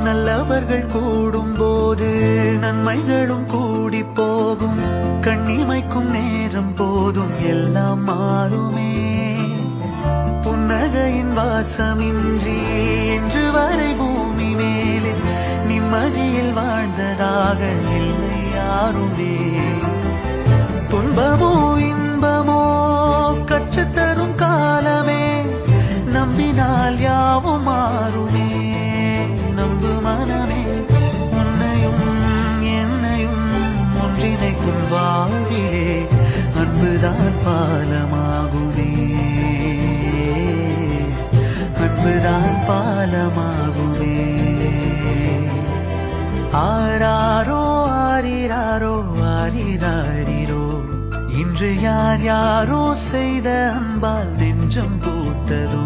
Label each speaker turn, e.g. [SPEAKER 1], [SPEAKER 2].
[SPEAKER 1] நல்லவர்கள் கூடும் போது நன்மைகளும் கூடி போகும். கண்ணிமைக்கும் நேரம் போதும் எல்லாம் மாறுமே. புன்னகையின் வாசமின்றி என்று வரை பூமி மேலே நிம்மதியில் வாழ்ந்ததாக இல்லை யாருமே. துன்பமோ இன்பமோ கற்றுத்தரும் காலமே, நம்பினால் யாவும் மாறுமே. நம்பு மனமே, உன்னையும் என்னையும் ஒன்றிணைக்கும் வாழ்விலே அன்புதான் பாலமாகுமே. அன்புதான் பாலமாகுமே. ஆராரோ ஆரிராரோ ஆரிராரிரோ, இன்று யார் யாரோ செய்த அன்பால் நெஞ்சம் பூத்ததோ.